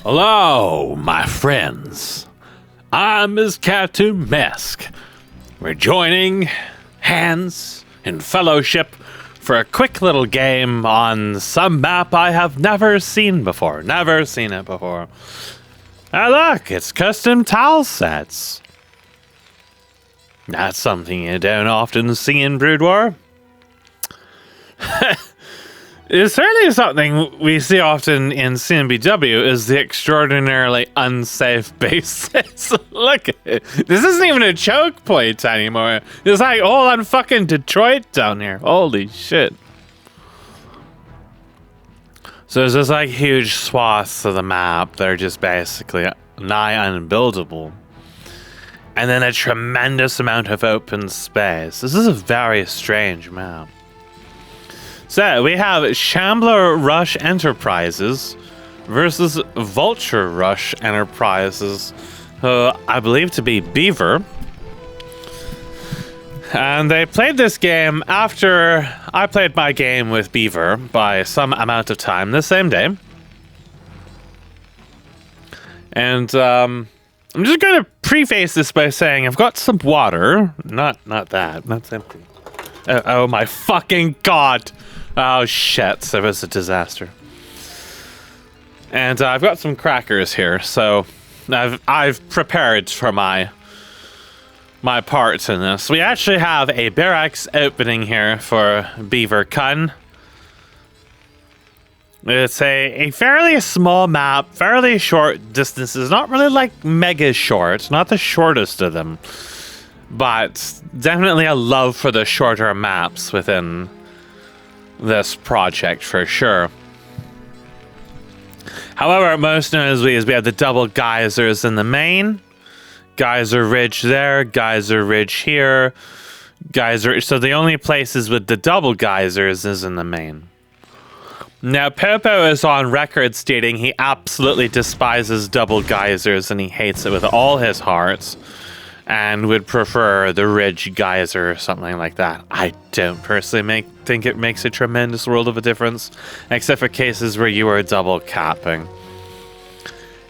Hello, my friends. I'm IskatuMesk. We're joining hands in fellowship for a quick little game on some map I have never seen before. Never seen it before. And look, it's custom tile sets. That's something you don't often see in Brood War. It's certainly something we see often in CMBW is the extraordinarily unsafe bases. Look at it. This isn't even a choke point anymore. It's like all on fucking Detroit down here. Holy shit. So there's just like huge swaths of the map that are just basically nigh unbuildable. And then a tremendous amount of open space. This is a very strange map. So we have Shambler Rush Enterprises versus Vulture Rush Enterprises, who I believe to be Beaver. And they played this game after I played my game with Beaver by some amount of time the same day. And I'm just going to preface this by saying I've got some water. Not that. That's empty. Oh my fucking god. Oh shit, that was a disaster. And I've got some crackers here, so I've prepared for my part in this. We actually have a barracks opening here for Beaver Kun. It's a fairly small map, fairly short distances, not really like mega short, not the shortest of them, but definitely a love for the shorter maps within this project for sure. However, most notably is we have the double geysers in the main. Geyser Ridge there, Geyser Ridge here, so the only places with the double geysers is in the main. Now, Popo is on record stating he absolutely despises double geysers and he hates it with all his heart and would prefer the Ridge Geyser or something like that. I don't personally think it makes a tremendous world of a difference, except for cases where you are double capping.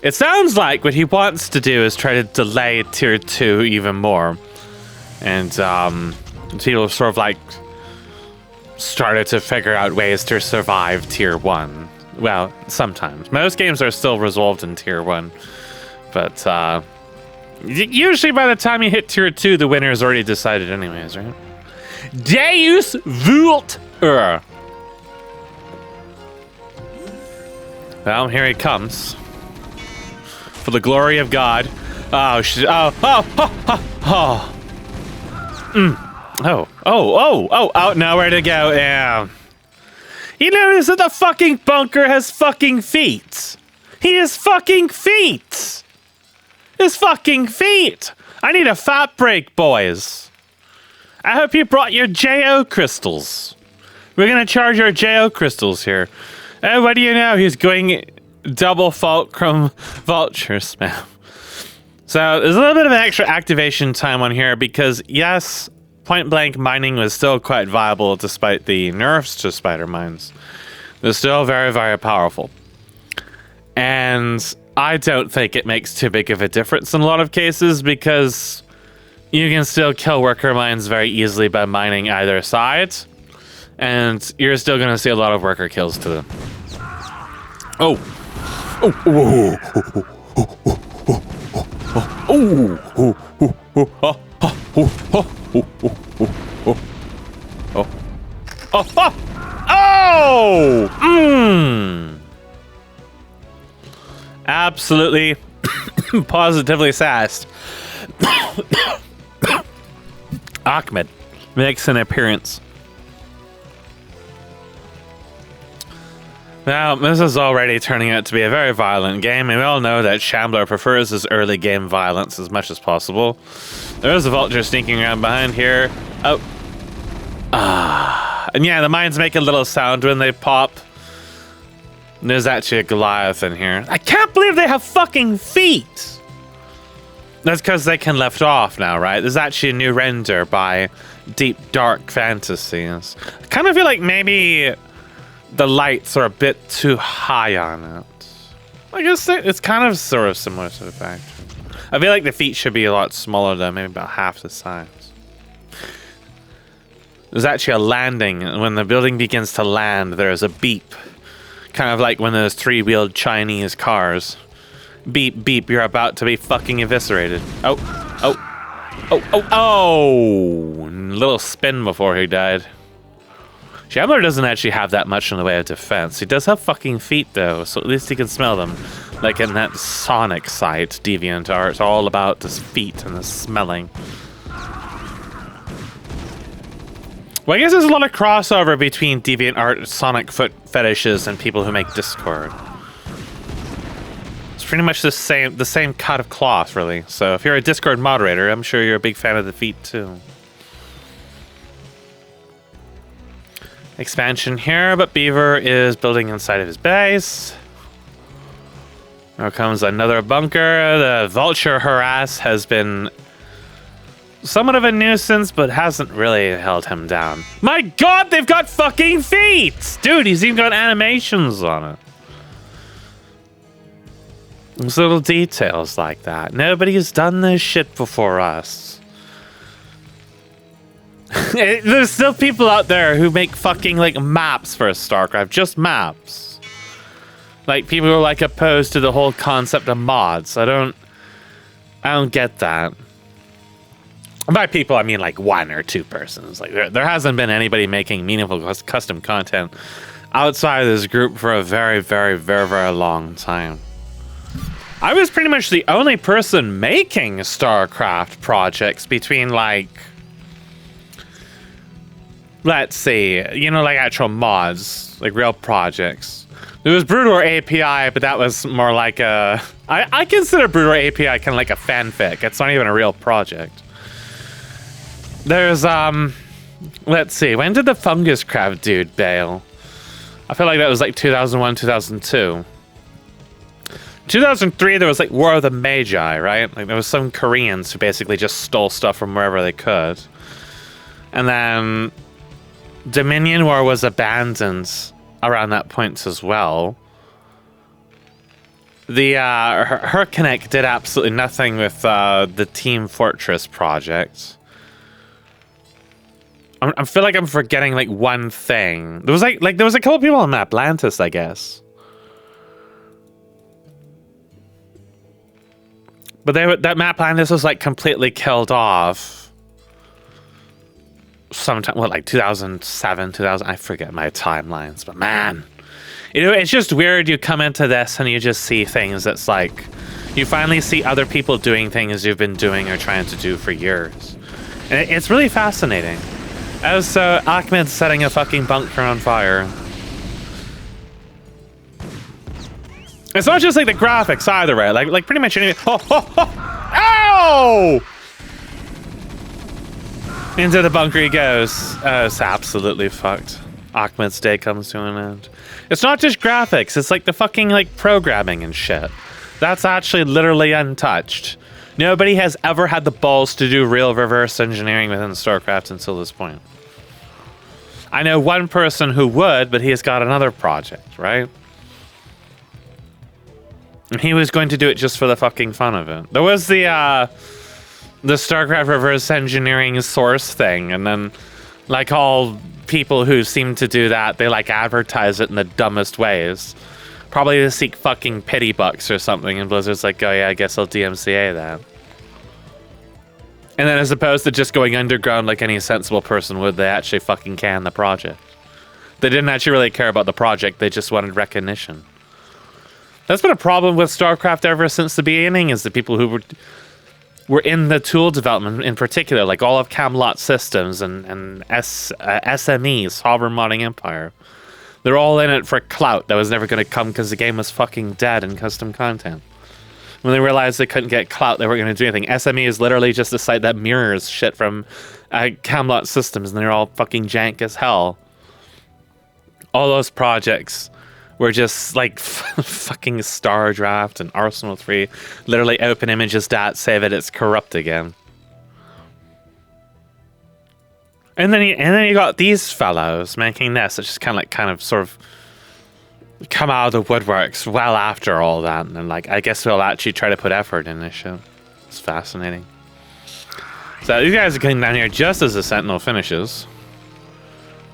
It sounds like what he wants to do is try to delay Tier 2 even more. And people have sort of like started to figure out ways to survive Tier 1. Well, sometimes. Most games are still resolved in Tier 1. But usually by the time you hit Tier 2, the winner is already decided anyways, right? Deus Vult. Well, here he comes. For the glory of God. Oh, shit. Oh. Nowhere to go. Yeah. You notice that the fucking bunker has fucking feet. He has fucking feet. His fucking feet. I need a fat break, boys. I hope you brought your JO crystals. We're gonna charge our JO crystals here. And what do you know? He's going double fulcrum vulture spam. So there's a little bit of an extra activation time on here because yes, point blank mining was still quite viable despite the nerfs to spider mines. They're still very, very powerful. And I don't think it makes too big of a difference in a lot of cases because you can still kill worker mines very easily by mining either side. And you're still going to see a lot of worker kills to them. Absolutely, positively sassed. Ahmed makes an appearance. Now, this is already turning out to be a very violent game, and we all know that Shambler prefers his early game violence as much as possible. There is a vulture sneaking around behind here. And yeah, the mines make a little sound when they pop. There's actually a Goliath in here. I can't believe they have fucking feet! That's because they can lift off now, right? There's actually a new render by Deep Dark Fantasies. I kind of feel like maybe the lights are a bit too high on it. I guess it's kind of sort of similar to the factory. I feel like the feet should be a lot smaller though, maybe about half the size. There's actually a landing. When the building begins to land, there's a beep. Kind of like when those three-wheeled Chinese cars. Beep, beep, you're about to be fucking eviscerated. Oh, oh, oh, oh, oh! Little spin before he died. Shambler doesn't actually have that much in the way of defense. He does have fucking feet though, so at least he can smell them. Like in that Sonic site, DeviantArt, it's all about the feet and the smelling. Well, I guess there's a lot of crossover between DeviantArt, Sonic foot fetishes, and people who make Discord. It's pretty much the same cut of cloth, really. So if you're a Discord moderator, I'm sure you're a big fan of the feet too. Expansion here, but Beaver is building inside of his base. There comes another bunker. The vulture harass has been somewhat of a nuisance, but hasn't really held him down. My god, they've got fucking feet! Dude, he's even got animations on it. There's little details like that. Nobody's done this shit before us. There's still people out there who make fucking, like, maps for Starcraft. Just maps. Like, people who are, like, opposed to the whole concept of mods. I don't get that. By people, I mean, like, one or two persons. Like, there hasn't been anybody making meaningful custom content outside of this group for a very, very, very, very long time. I was pretty much the only person making Starcraft projects between, like, let's see, you know, like actual mods, like real projects. There was Broodor API, but that was more like a... I consider Broodor API kind of like a fanfic. It's not even a real project. There's, let's see, when did the Fungus Crab dude bail? I feel like that was like 2001, 2002. 2003, there was like War of the Magi, right? Like there was some Koreans who basically just stole stuff from wherever they could. And then Dominion War was abandoned around that point as well. The Herconnect did absolutely nothing with the Team Fortress project. I feel like I'm forgetting like one thing. There was like there was a couple people on Atlantis, I guess. But that map Atlantis was like completely killed off. Sometime, what, like 2007, 2000? I forget my timelines, but man, you know, it's just weird. You come into this and you just see things that's like, you finally see other people doing things you've been doing or trying to do for years. And it's really fascinating. As Ahmed's setting a fucking bunker on fire. It's not just like the graphics either, right? Like pretty much any. Ow! Into the bunker he goes. Oh, it's absolutely fucked. Ahmed's day comes to an end. It's not just graphics. It's like the fucking like programming and shit. That's actually literally untouched. Nobody has ever had the balls to do real reverse engineering within StarCraft until this point. I know one person who would, but he has got another project, right? And he was going to do it just for the fucking fun of it. There was the StarCraft reverse engineering source thing, and then like all people who seem to do that, they like advertise it in the dumbest ways. Probably to seek fucking pity bucks or something, and Blizzard's like, oh yeah, I guess I'll DMCA that. And then as opposed to just going underground like any sensible person would, they actually fucking can the project. They didn't actually really care about the project, they just wanted recognition. That's been a problem with StarCraft ever since the beginning, is the people who were in the tool development in particular, like all of Camelot Systems and SME, Sovereign Modding Empire. They're all in it for clout that was never going to come because the game was fucking dead in custom content. When they realized they couldn't get clout, they weren't going to do anything. SME is literally just a site that mirrors shit from Camelot Systems, and they're all fucking jank as hell. All those projects were just like fucking Stardraft and Arsenal 3. Literally open images stats say that it's corrupt again. And then you got these fellows making this, which is kind of sort of come out of the woodworks well after all that. And like, I guess we'll actually try to put effort in this show. It's fascinating. So these guys are coming down here just as the Sentinel finishes.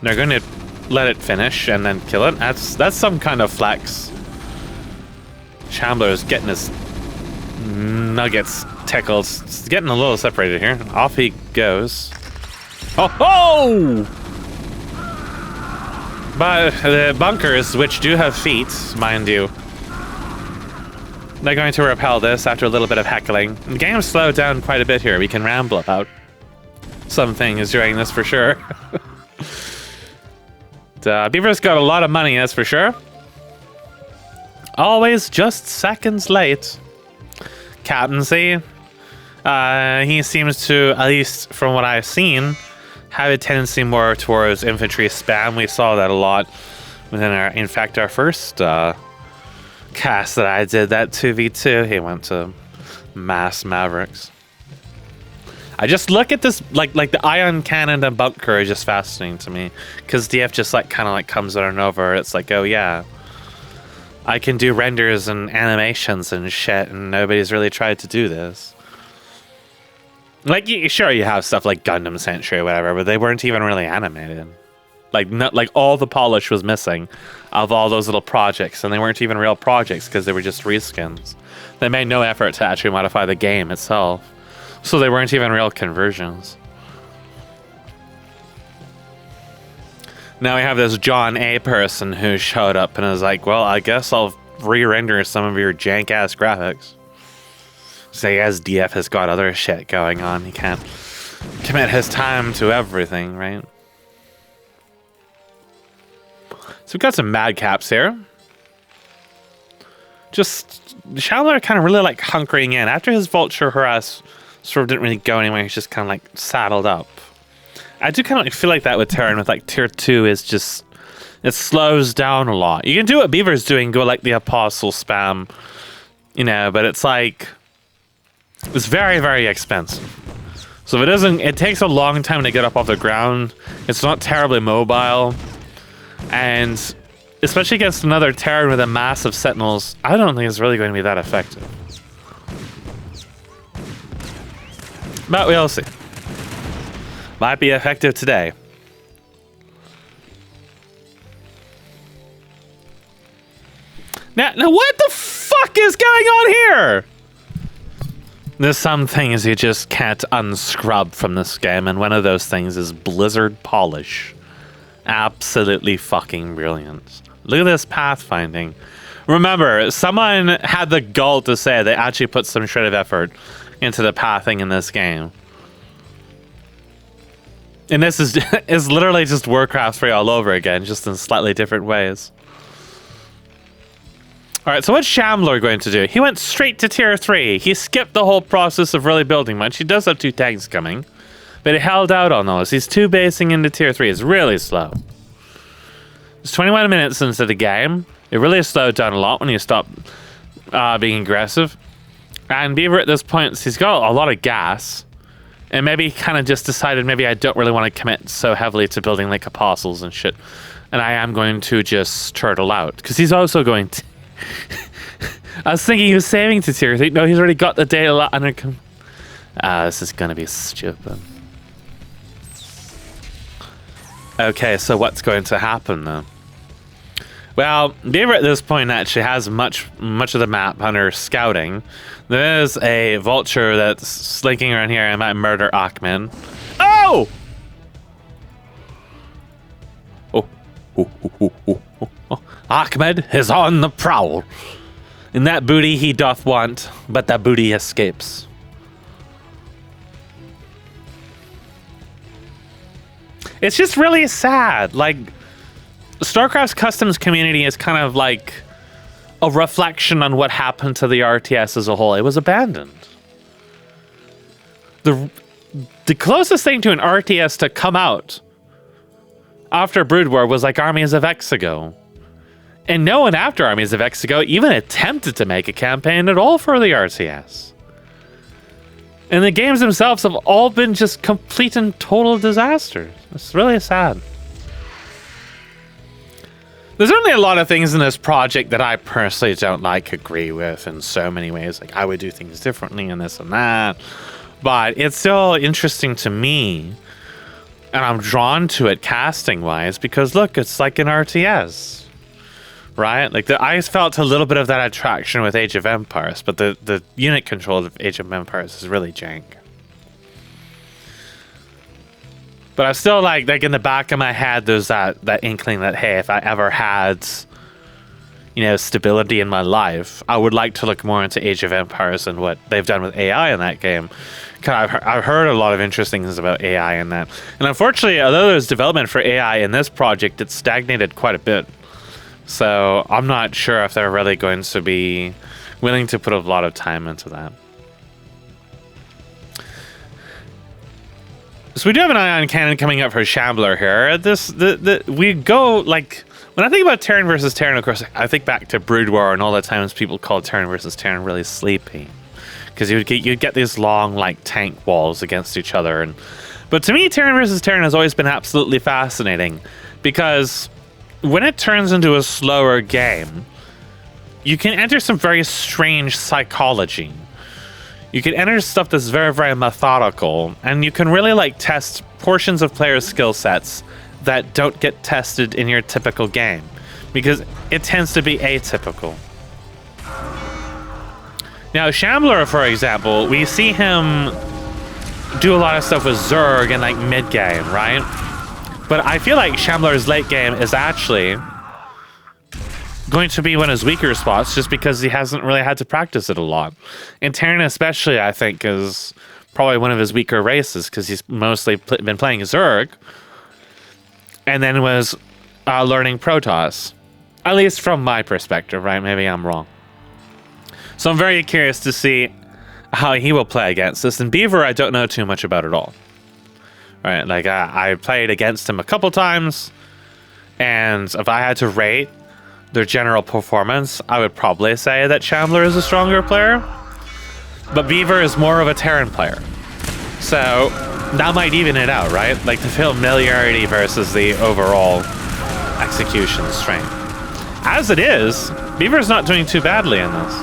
They're going to let it finish and then kill it. That's some kind of flex. Shambler is getting his nuggets tickled. It's getting a little separated here. Off he goes. Oh! But the bunkers, which do have feet, mind you, they're going to repel this after a little bit of heckling. The game slowed down quite a bit here. We can ramble about some things during this for sure. Beaver's got a lot of money, that's for sure. Always just seconds late. Captaincy. He seems to, at least from what I've seen, have a tendency more towards infantry spam. We saw that a lot within in fact, our first cast that I did, that 2v2, he went to mass Mavericks. I just look at this, like the ion cannon and bunker is just fascinating to me, because DF just kind of comes out and over. It's like, oh yeah, I can do renders and animations and shit, and nobody's really tried to do this. Like, sure, you have stuff like Gundam Century or whatever, but they weren't even really animated. Like all the polish was missing of all those little projects, and they weren't even real projects because they were just reskins. They made no effort to actually modify the game itself, so they weren't even real conversions. Now we have this John A person who showed up and is like, well, I guess I'll re-render some of your jank-ass graphics. So as DF has got other shit going on, he can't commit his time to everything, right? So we've got some madcaps here. Just Shambler kind of really hunkering in. After his vulture harass sort of didn't really go anywhere, he's just kind of saddled up. I do kind of feel like that with Terran, with tier 2 is just, it slows down a lot. You can do what Beaver's doing, go the apostle spam, you know, but it's it's very, very expensive. So if it doesn't, it takes a long time to get up off the ground. It's not terribly mobile. And especially against another Terran with a massive sentinels, I don't think it's really going to be that effective. But we'll see. Might be effective today. Now what the fuck is going on here? There's some things you just can't unscrub from this game, and one of those things is Blizzard polish. Absolutely fucking brilliant. Look at this pathfinding. Remember, someone had the gall to say they actually put some shred of effort into the pathing in this game. And this is literally just Warcraft 3 all over again, just in slightly different ways. Alright, so what's Shambler going to do? He went straight to tier 3. He skipped the whole process of really building much. He does have 2 tanks coming, but he held out on those. He's 2 basing into tier 3. It's really slow. It's 21 minutes into the game. It really slowed down a lot when you stop being aggressive. And Beaver at this point, he's got a lot of gas. And maybe he kind of just decided maybe I don't really want to commit so heavily to building apostles and shit. And I am going to just turtle out. Because he's also going to... I was thinking he was saving to tier 3. No, he's already got the data under... this is going to be stupid. Okay, so what's going to happen then? Well, Beaver at this point actually has much of the map under scouting. There's a vulture that's slinking around here and might murder Ahmed. Oh! Ahmed is on the prowl. And that booty he doth want, but that booty escapes. It's just really sad. Starcraft's customs community is kind of a reflection on what happened to the RTS as a whole. It was abandoned. The closest thing to an RTS to come out after Brood War was Armies of Exego. And no one after Armies of Exego even attempted to make a campaign at all for the RTS. And the games themselves have all been just complete and total disasters. It's really sad. There's only a lot of things in this project that I personally don't agree with in so many ways. Like, I would do things differently and this and that. But it's still interesting to me. And I'm drawn to it casting-wise because, look, it's like an RTS. Right? Like, I felt a little bit of that attraction with Age of Empires. But the unit control of Age of Empires is really jank. But I'm still like in the back of my head, there's that inkling that, hey, if I ever had, stability in my life, I would like to look more into Age of Empires and what they've done with AI in that game. Because I've heard a lot of interesting things about AI in that. And unfortunately, although there's development for AI in this project, it's stagnated quite a bit. So I'm not sure if they're really going to be willing to put a lot of time into that. So we do have an ion cannon coming up for Shambler here. We go, like, when I think about Terran versus Terran, of course, I think back to Brood War and all the times people called Terran versus Terran really sleepy. Because you'd get these long, like, tank walls against each other. But to me, Terran versus Terran has always been absolutely fascinating. Because when it turns into a slower game, you can enter some very strange psychology. You can enter stuff that's very, very methodical, and you can really like test portions of players' skill sets that don't get tested in your typical game, because it tends to be atypical. Now, Shambler, for example, we see him do a lot of stuff with Zerg in like mid-game, right? But I feel like Shambler's late game is actually going to be one of his weaker spots just because he hasn't really had to practice it a lot. And Terran especially, I think, is probably one of his weaker races because he's mostly been playing Zerg and then was learning Protoss. At least from my perspective, right? Maybe I'm wrong. So I'm very curious to see how he will play against this. And Beaver, I don't know too much about at all. Right? Like, I played against him a couple times, and if I had to rate their general performance, I would probably say that Shambler is a stronger player, but Beaver is more of a Terran player. So that might even it out, right? Like the familiarity versus the overall execution strength. As it is, Beaver's not doing too badly in this.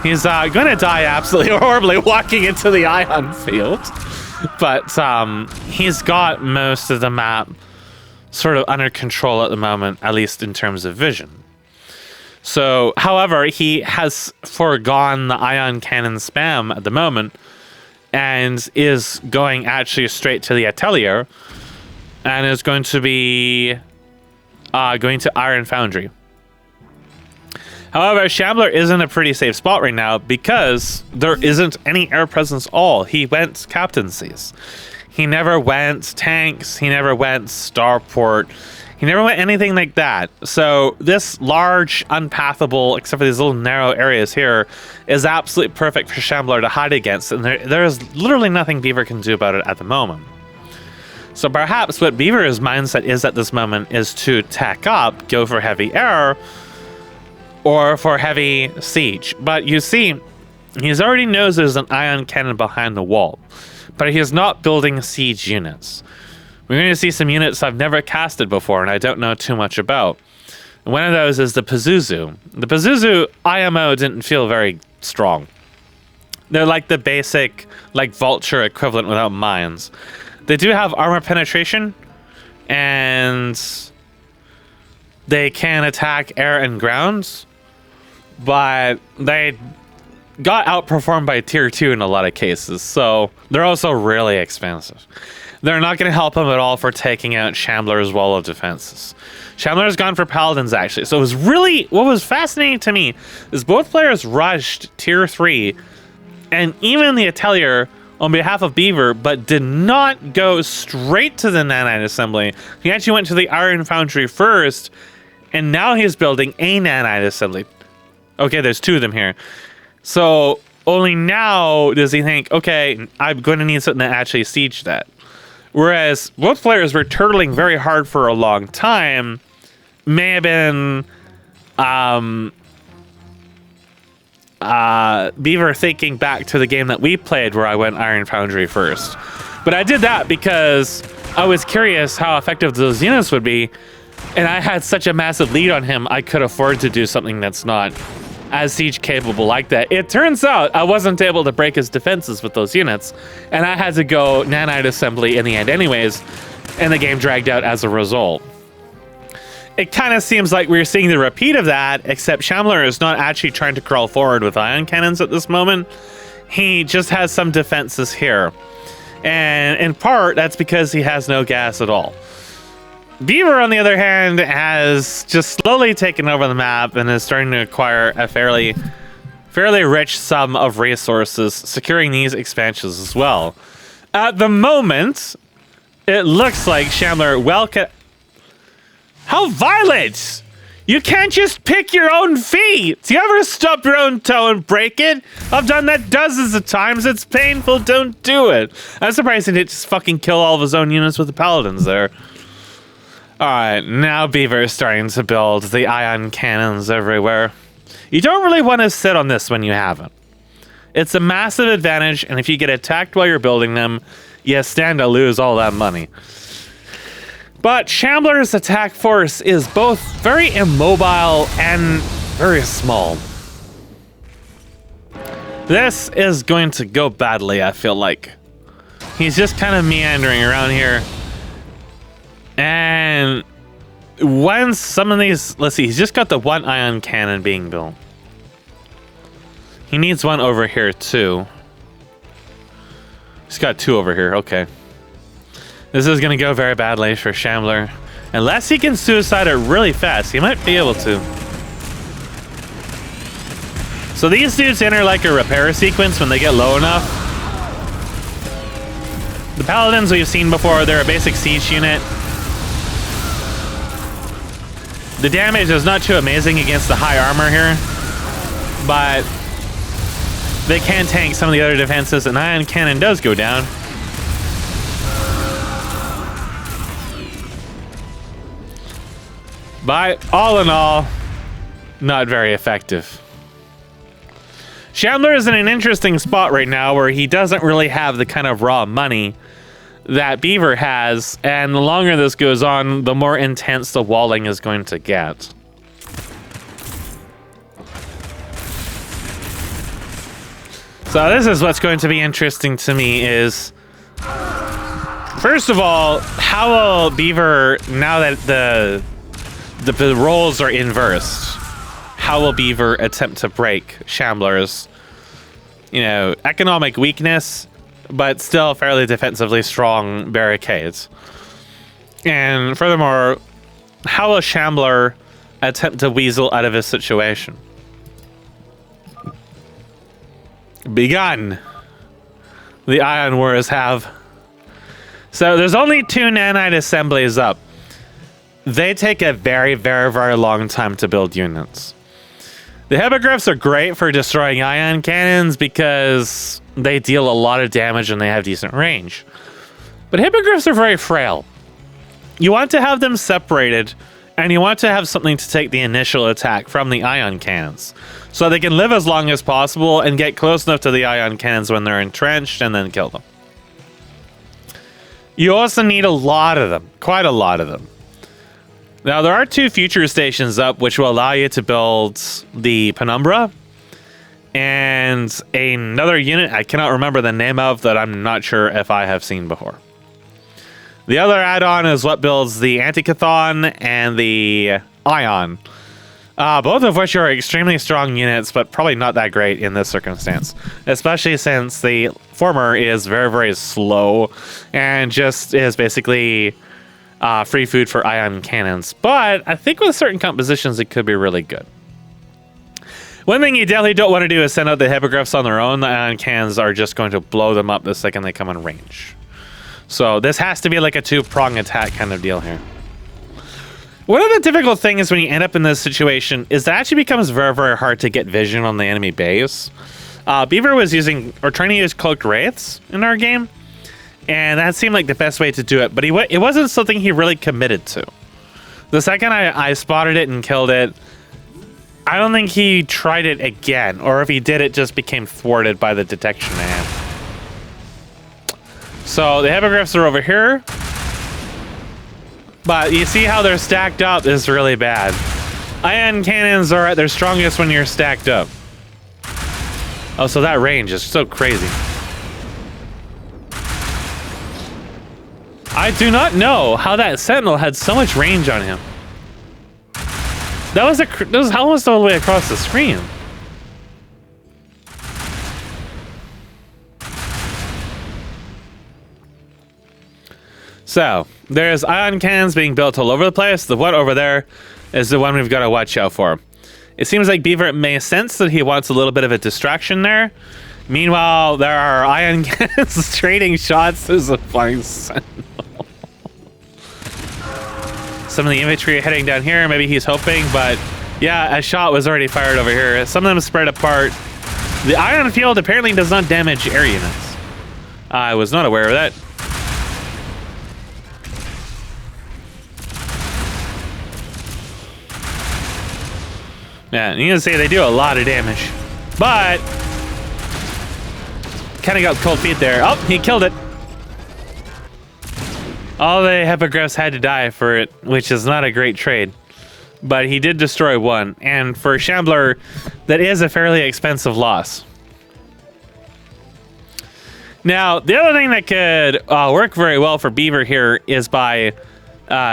He's going to die absolutely horribly walking into the ion field, but he's got most of the map sort of under control at the moment, at least in terms of vision. So, however, he has foregone the ion cannon spam at the moment and is going actually straight to the Atelier and is going to be going to Iron Foundry. However, Shambler is in a pretty safe spot right now because there isn't any air presence at all. He went captaincies. He never went tanks. He never went starport. He never went anything like that. So this large, unpathable, except for these little narrow areas here, is absolutely perfect for Shambler to hide against. And there's literally nothing Beaver can do about it at the moment. So perhaps what Beaver's mindset is at this moment is to tack up, go for heavy air, or for heavy siege. But you see, he already knows there's an ion cannon behind the wall, but he is not building siege units. We're going to see some units I've never casted before and I don't know too much about. And one of those is the Pazuzu. The Pazuzu IMO didn't feel very strong. They're like the basic, like Vulture equivalent without mines. They do have armor penetration, and they can attack air and ground, but they got outperformed by tier 2 in a lot of cases, so they're also really expensive. They're not going to help him at all for taking out Shambler's wall of defenses. Shambler's gone for paladins, actually. So it was really, what was fascinating to me is both players rushed tier 3 and even the Atelier on behalf of Beaver, but did not go straight to the nanite assembly. He actually went to the Iron Foundry first, and now he's building a nanite assembly. Okay, there's 2 of them here. So only now does he think, okay, I'm going to need something to actually siege that. Whereas both players were turtling very hard for a long time. May have been Beaver thinking back to the game that we played where I went Iron Foundry first. But I did that because I was curious how effective those units would be. And I had such a massive lead on him, I could afford to do something that's not as siege capable like that. It turns out I wasn't able to break his defenses with those units, and I had to go nanite assembly in the end anyways, and the game dragged out as a result. It kind of seems like we're seeing the repeat of that, except Shambler is not actually trying to crawl forward with ion cannons at this moment. He just has some defenses here. And in part, that's because he has no gas at all. Beaver, on the other hand, has just slowly taken over the map and is starting to acquire a fairly rich sum of resources, securing these expansions as well. At the moment, it looks like Shambler How violent! You can't just pick your own feet! Do you ever stub your own toe and break it? I've done that dozens of times. It's painful. Don't do it. I'm surprised he didn't just fucking kill all of his own units with the paladins there. Alright, now Beaver is starting to build the ion cannons everywhere. You don't really want to sit on this when you haven't. It's a massive advantage, and if you get attacked while you're building them, you stand to lose all that money. But Shambler's attack force is both very immobile and very small. This is going to go badly, I feel like. He's just kind of meandering around here. And once some of these... Let's see, he's just got the one ion cannon being built. He needs one over here, too. He's got two over here, okay. This is going to go very badly for Shambler. Unless he can suicide it really fast, he might be able to. So these dudes enter like a repair sequence when they get low enough. The Paladins we've seen before, they're a basic siege unit. The damage is not too amazing against the high armor here, but they can tank some of the other defenses, and ion cannon does go down. But all in all, not very effective. Shambler is in an interesting spot right now where he doesn't really have the kind of raw money that Beaver has, and the longer this goes on, the more intense the walling is going to get. So this is what's going to be interesting to me is, first of all, how will Beaver, now that the roles are inversed, how will Beaver attempt to break Shambler's, economic weakness, but still fairly defensively strong barricades? And furthermore, how will Shambler attempt to weasel out of his situation? Begun. The Ion Wars have. So there's only 2 nanite assemblies up. They take a very, very, very long time to build units. The Hippogriffs are great for destroying ion cannons because they deal a lot of damage and they have decent range. But Hippogriffs are very frail. You want to have them separated, and you want to have something to take the initial attack from the ion cannons, so they can live as long as possible and get close enough to the ion cannons when they're entrenched and then kill them. You also need a lot of them, quite a lot of them. Now, there are 2 future stations up, which will allow you to build the Penumbra and another unit I cannot remember the name of that I'm not sure if I have seen before. The other add-on is what builds the Anticathon and the Ion, both of which are extremely strong units, but probably not that great in this circumstance, especially since the former is very, very slow and just is basically free food for ion cannons. But I think with certain compositions, it could be really good. One thing you definitely don't want to do is send out the Hippogriffs on their own. The ion cannons are just going to blow them up the second they come in range. So this has to be like a 2-prong attack kind of deal here. One of the difficult things when you end up in this situation is that it actually becomes very, very hard to get vision on the enemy base. Beaver was trying to use cloaked wraiths in our game, and that seemed like the best way to do it, but it wasn't something he really committed to. The second I spotted it and killed it, I don't think he tried it again, or if he did, it just became thwarted by the detection man. So the Hippogriffs are over here. But you see how they're stacked up is really bad. Ion cannons are at their strongest when you're stacked up. Oh, so that range is so crazy. I do not know how that Sentinel had so much range on him. That was almost all the way across the screen. So, there's ion cannons being built all over the place. The one over there is the one we've got to watch out for. It seems like Beaver may sense that he wants a little bit of a distraction there. Meanwhile, there are ion cannons trading shots. There's a flying Sentinel. Some of the infantry are heading down here. Maybe he's hoping, but yeah, a shot was already fired over here. Some of them spread apart. The ion field apparently does not damage air units. I was not aware of that. Yeah, you can see they do a lot of damage, but kind of got cold feet there. Oh, he killed it. All the hippogriffs had to die for it, which is not a great trade, but he did destroy one, and for Shambler, that is a fairly expensive loss. Now, the other thing that could work very well for Beaver here is by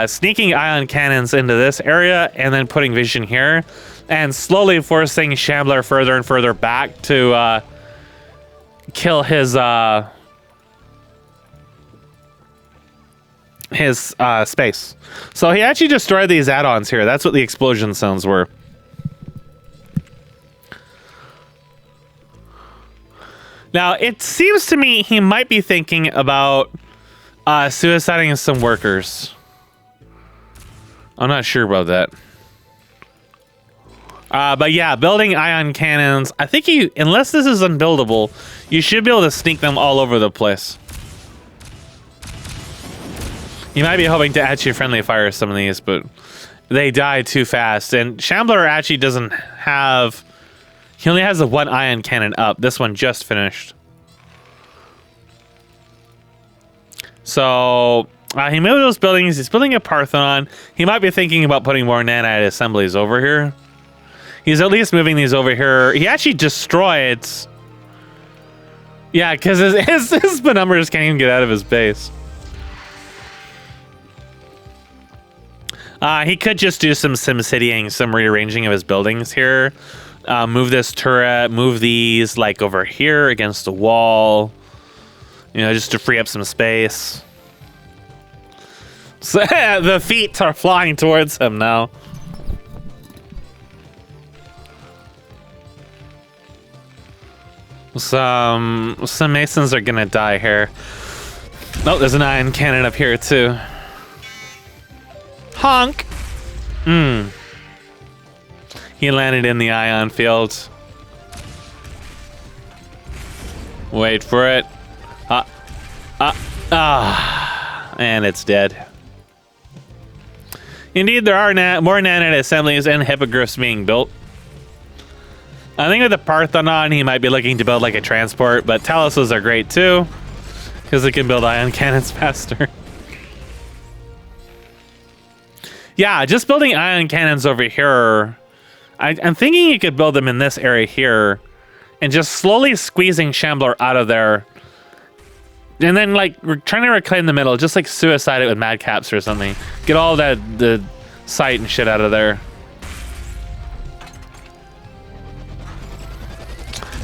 sneaking ion cannons into this area and then putting vision here and slowly forcing Shambler further and further back to kill his space. So he actually destroyed these add-ons here. That's what the explosion sounds were. Now, it seems to me he might be thinking about suiciding some workers. I'm not sure about that. But yeah, building ion cannons. I think unless this is unbuildable, you should be able to sneak them all over the place. You might be hoping to actually friendly fire some of these, but they die too fast. And Shambler actually doesn't have... He only has the one ion cannon up. This one just finished. So he moved those buildings. He's building a Parthenon. He might be thinking about putting more nanite assemblies over here. He's at least moving these over here. He actually destroyed... Yeah, because his numbers can't even get out of his base. He could just do some SimCitying, some rearranging of his buildings here. Move this turret, move these like over here against the wall. You know, just to free up some space. So the feet are flying towards him now. Some Masons are gonna die here. Oh, there's an ion cannon up here too. Honk! He landed in the ion field. Wait for it. And it's dead. Indeed, there are more nanite assemblies and hippogriffs being built. I think with the Parthenon, he might be looking to build like a transport, but Taluses are great too, because they can build ion cannons faster. Yeah, just building ion cannons over here. I'm thinking you could build them in this area here, and just slowly squeezing Shambler out of there. And then, like, we're trying to reclaim the middle, just like suicide it with madcaps or something. Get all the sight and shit out of there.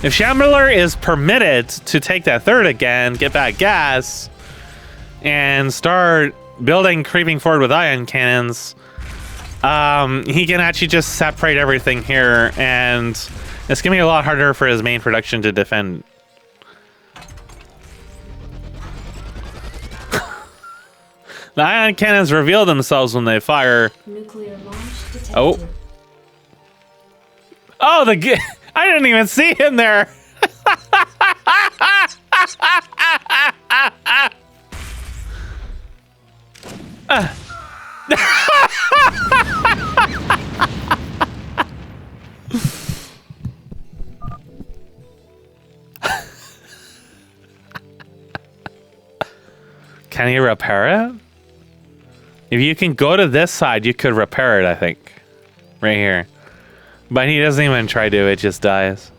If Shambler is permitted to take that third again, get back gas, and start building, creeping forward with ion cannons, he can actually just separate everything here, and it's gonna be a lot harder for his main production to defend. The ion cannons reveal themselves when they fire. Nuclear launch detected. Oh, I didn't even see him there. Can he repair it? If you can go to this side, you could repair it, I think. Right here. But he doesn't even try to, it just dies.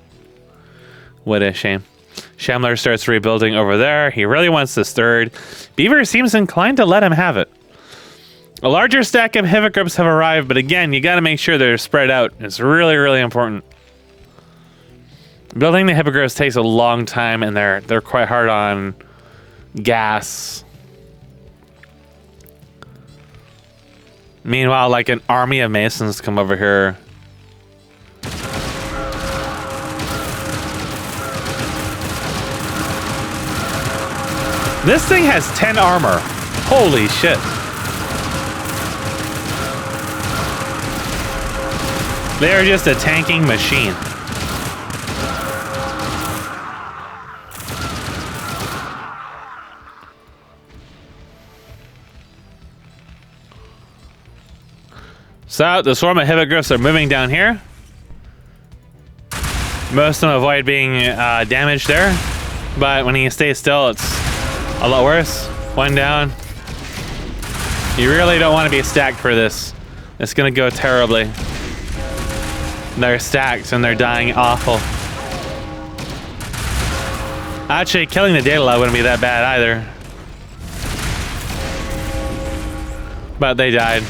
What a shame. Shambler starts rebuilding over there. He really wants this third. Beaver seems inclined to let him have it. A larger stack of hippogriffs have arrived, but again, you gotta make sure they're spread out. It's really, really important. Building the hippogriffs takes a long time, and they're quite hard on gas. Meanwhile, like an army of masons come over here. This thing has 10 armor. Holy shit. They are just a tanking machine. So, the swarm of hippogriffs are moving down here. Most of them avoid being damaged there. But when you stay still, it's a lot worse. One down. You really don't want to be stacked for this. It's going to go terribly. They're stacked and they're dying awful. Actually, killing the data wouldn't be that bad either. But they died.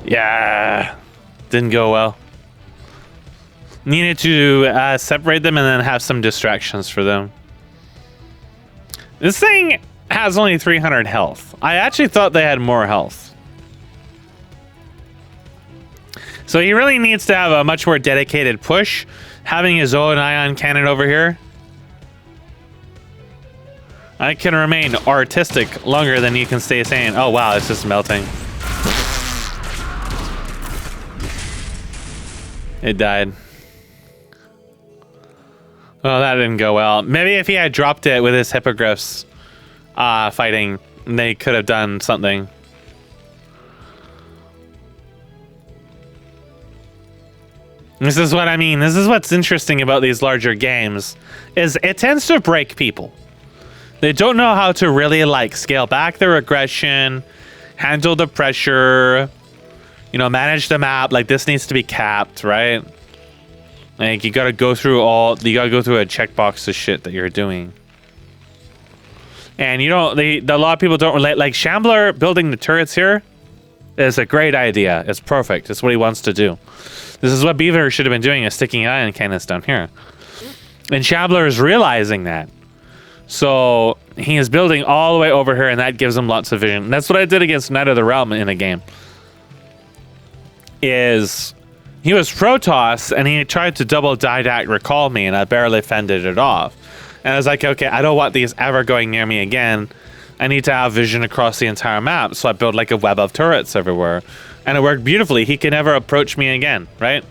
Yeah, didn't go well. Needed to separate them and then have some distractions for them. This thing has only 300 health. I actually thought they had more health. So he really needs to have a much more dedicated push. Having his own ion cannon over here. I can remain artistic longer than you can stay saying, oh wow, it's just melting. It died. Well, that didn't go well. Maybe if he had dropped it with his hippogriffs fighting, they could have done something. This is what I mean. This is what's interesting about these larger games, is it tends to break people. They don't know how to really like scale back their aggression, handle the pressure, you know, manage the map. Like this needs to be capped, right? Like you gotta go through a checkbox of shit that you're doing. And you don't, a lot of people don't relate. Like Shambler building the turrets here is a great idea. It's perfect. It's what he wants to do. This is what Beaver should have been doing, is sticking ion cannons down here. And Shambler is realizing that. So he is building all the way over here, and that gives him lots of vision. And that's what I did against Knight of the Realm in a game. Is he was Protoss, and he tried to double didact recall me, and I barely fended it off. And I was like, okay, I don't want these ever going near me again. I need to have vision across the entire map, so I built like a web of turrets everywhere. And it worked beautifully. He can never approach me again, right?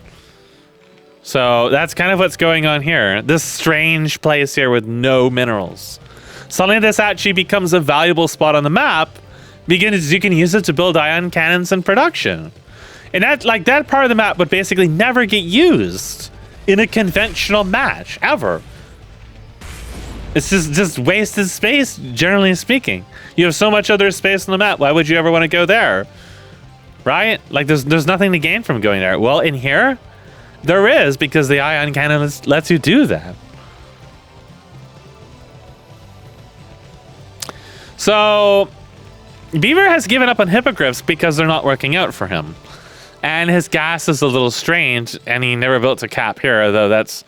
So that's kind of what's going on here. This strange place here with no minerals. Suddenly this actually becomes a valuable spot on the map because you can use it to build ion cannons in production. And that part of the map would basically never get used in a conventional match, ever. It's just wasted space, generally speaking. You have so much other space on the map. Why would you ever want to go there? Right? Like, there's nothing to gain from going there. Well, in here, there is, because the ion cannon lets you do that. So, Beaver has given up on hippogriffs because they're not working out for him. And his gas is a little strange, and he never built a cap here, though that's,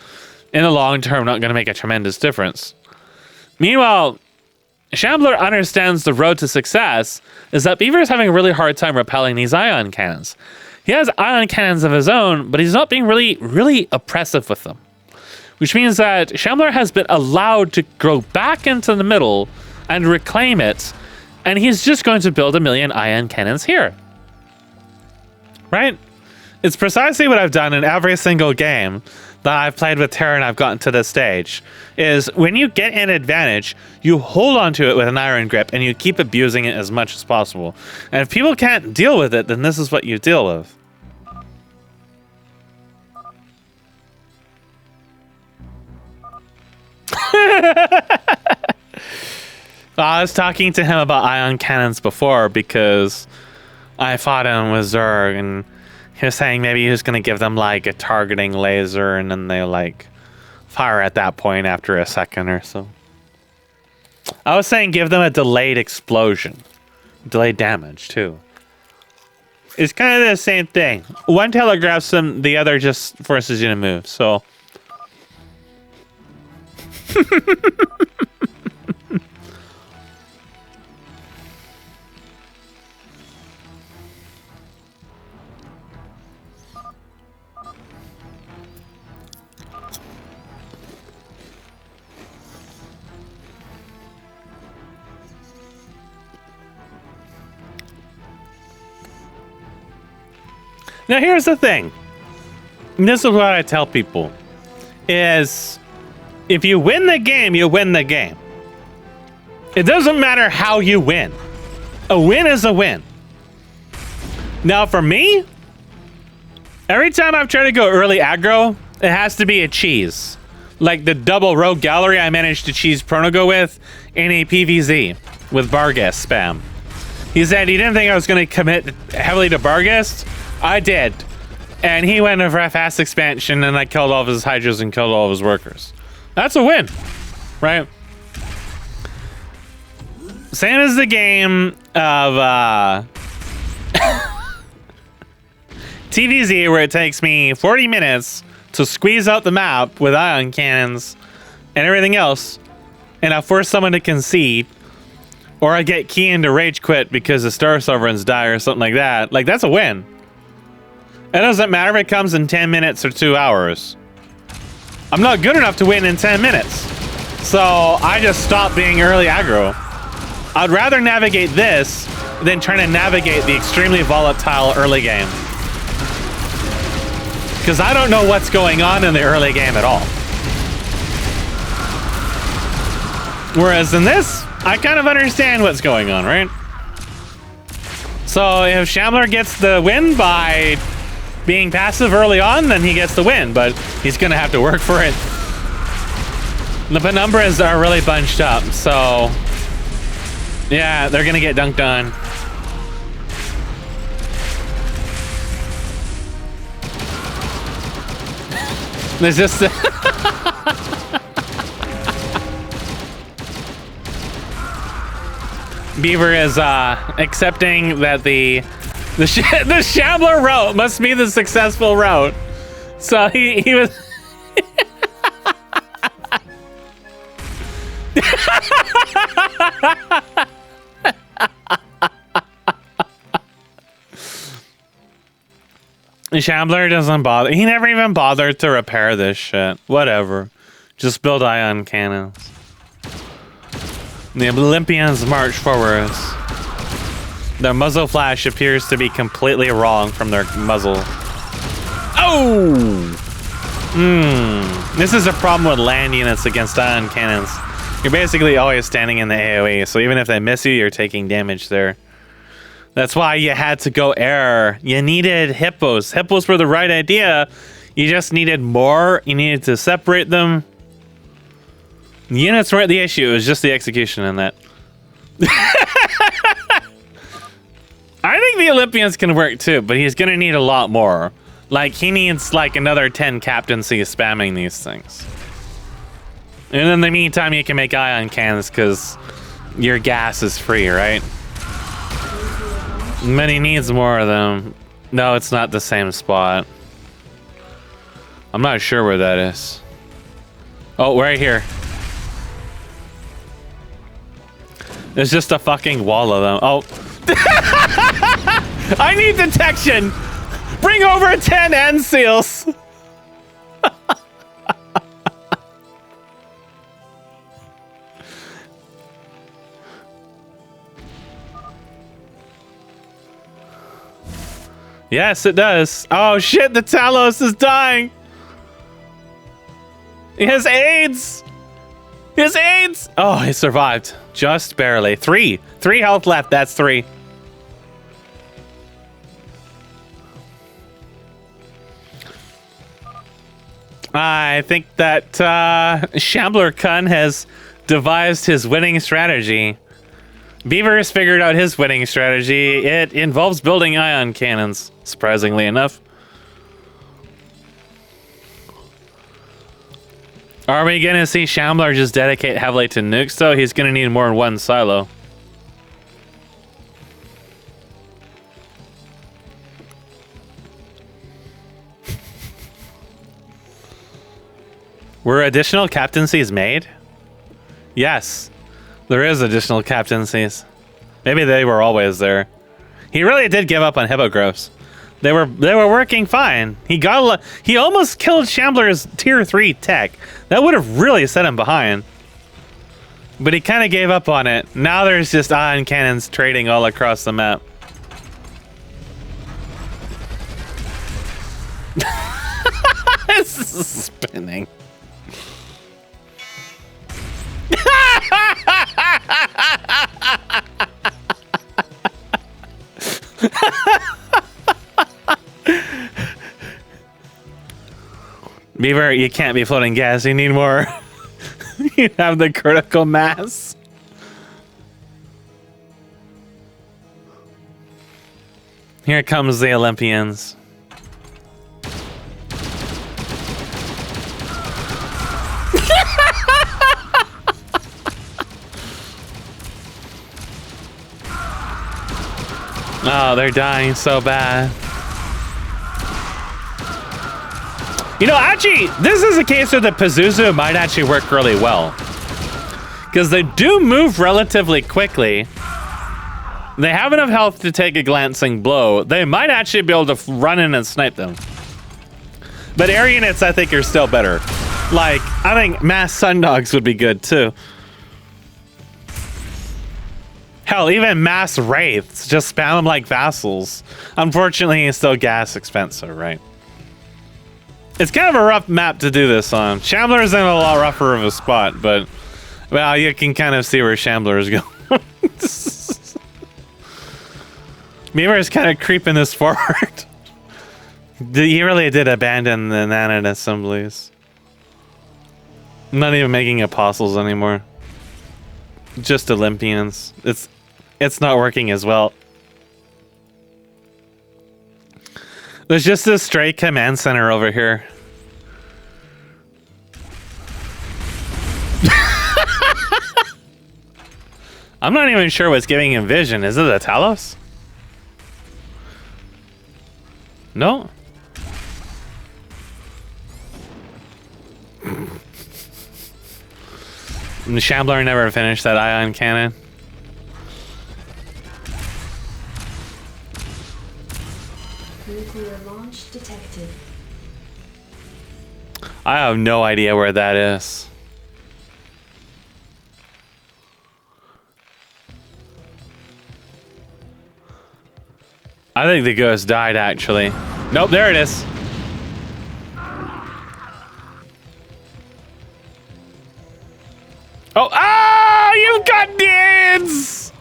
in the long term, not going to make a tremendous difference. Meanwhile, Shambler understands the road to success is that Beaver is having a really hard time repelling these ion cannons. He has ion cannons of his own, but he's not being really oppressive with them. Which means that Shambler has been allowed to go back into the middle and reclaim it, and he's just going to build 1 million ion cannons here. Right? It's precisely what I've done in every single game that I've played with Terra and I've gotten to this stage, is when you get an advantage, you hold on to it with an iron grip and you keep abusing it as much as possible. And if people can't deal with it, then this is what you deal with. I was talking to him about ion cannons before because I fought him with Zerg, and he was saying maybe he was going to give them like a targeting laser, and then they like fire at that point after a second or so. I was saying give them a delayed explosion. Delayed damage, too. It's kind of the same thing. One telegraphs them, the other just forces you to move, so... Now here's the thing. And this is what I tell people. Is if you win the game, you win the game. It doesn't matter how you win. A win is a win. Now for me, every time I've tried to go early aggro, it has to be a cheese. Like the double rogue gallery I managed to cheese Pronogo with in a PVZ with Barghest spam. He said he didn't think I was going to commit heavily to Barghest. I did. And he went for a fast expansion, and I killed all of his hydras and killed all of his workers. That's a win, right? Same as the game of TVZ, where it takes me 40 minutes to squeeze out the map with ion cannons and everything else, and I force someone to concede, or I get key into rage quit because the Star Sovereigns die or something like that. Like, that's a win. It doesn't matter if it comes in 10 minutes or 2 hours. I'm not good enough to win in 10 minutes. So I just stop being early aggro. I'd rather navigate this than trying to navigate the extremely volatile early game. Because I don't know what's going on in the early game at all. Whereas in this, I kind of understand what's going on, right? So if Shambler gets the win by being passive early on, then he gets the win, but he's gonna have to work for it. The penumbras are really bunched up, so yeah, they're gonna get dunked on. There's just Beaver is accepting that the Shambler route must be the successful route. So he was... Shambler doesn't bother. He never even bothered to repair this shit. Whatever. Just build ion cannons. The Olympians march forwards. Their muzzle flash appears to be completely wrong from their muzzle. Oh! This is a problem with land units against ion cannons. You're basically always standing in the AoE, so even if they miss you, you're taking damage there. That's why you had to go air. You needed hippos. Hippos were the right idea. You just needed more. You needed to separate them. The units weren't the issue. It was just the execution in that. I think the Olympians can work too, but he's going to need a lot more. Like, he needs like another 10 captaincies spamming these things. And in the meantime, you can make ion cannons because your gas is free, right? But he needs more of them. No, it's not the same spot. I'm not sure where that is. Oh, right here. There's just a fucking wall of them. Oh. I need detection. Bring over 10 end seals. Yes, it does. Oh shit, the Talos is dying. He has AIDS. He has AIDS. Oh, he survived. Just barely. 3 health left. That's 3. I think that Shambler Kun has devised his winning strategy. Beaver's figured out his winning strategy. It involves building ion cannons, surprisingly enough. Are we gonna see Shambler just dedicate heavily to nukes though? He's gonna need more than one silo. Were additional captaincies made? Yes, there is additional captaincies. Maybe they were always there. He really did give up on hippogriffs. They were working fine. He almost killed Shambler's tier 3 tech. That would have really set him behind. But he kind of gave up on it. Now there's just ion cannons trading all across the map. This is spinning. Beaver, you can't be floating gas. You need more. You have the critical mass. Here comes the Olympians. Oh, they're dying so bad. You know, actually, this is a case where the Pazuzu might actually work really well. Because they do move relatively quickly. They have enough health to take a glancing blow. They might actually be able to run in and snipe them. But air units, I think, are still better. Like, I think mass sun dogs would be good, too. Hell, even mass wraiths. Just spam them like vassals. Unfortunately, it's still gas expensive, right? It's kind of a rough map to do this on. Shambler's in a lot rougher of a spot, but well, you can kind of see where Shambler is going. Beaver's kind of creeping this forward. He really did abandon the Nanan assemblies. I'm not even making apostles anymore. Just Olympians. It's not working as well. There's just this stray command center over here. I'm not even sure what's giving him vision. Is it a Talos? No? The Shambler never finished that ion cannon. Nuclear launch detected. I have no idea where that is. I think the ghost died, actually. Nope, there it is. Oh, ah! You've got dids!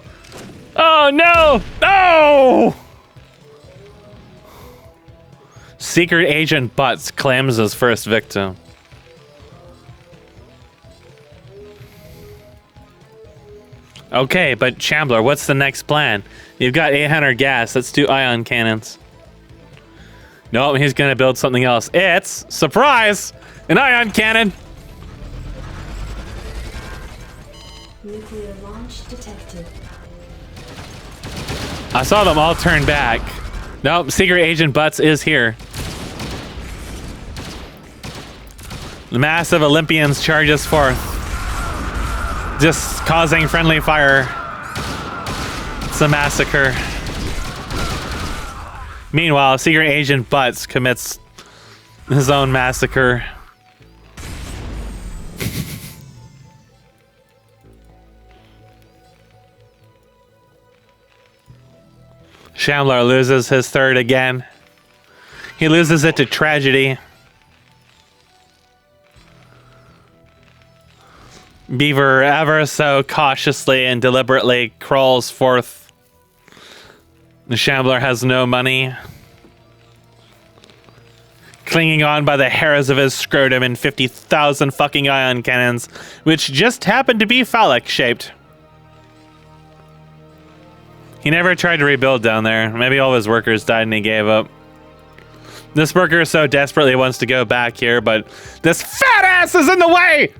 Oh, no! No! Secret Agent Butts claims his first victim. Okay, but Shambler, what's the next plan? You've got 800 gas. Let's do ion cannons. No, he's gonna build something else. It's, surprise, an ion cannon. Nuclear launch detected. I saw them all turn back. Nope, Secret Agent Butts is here. The massive Olympians charges forth, just causing friendly fire. It's a massacre. Meanwhile, Secret Agent Butts commits his own massacre. Shambler loses his third again. He loses it to tragedy. Beaver ever so cautiously and deliberately crawls forth. The Shambler has no money. Clinging on by the hairs of his scrotum and 50,000 fucking ion cannons, which just happen to be phallic shaped. He never tried to rebuild down there. Maybe all of his workers died and he gave up. This worker so desperately wants to go back here, but this fat ass is in the way!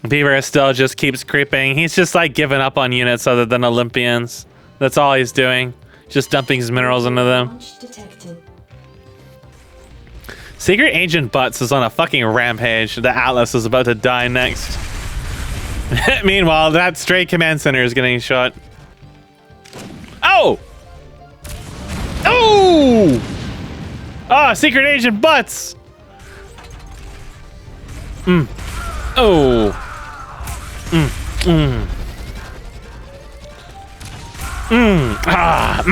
Beaver still just keeps creeping. He's just like giving up on units other than Olympians. That's all he's doing. Just dumping his minerals into them. Launch detected. Secret Agent Butts is on a fucking rampage. The Atlas is about to die next. Meanwhile, that stray command center is getting shot. Oh! Oh! Ah, Secret Agent Butts! Oh. Ah.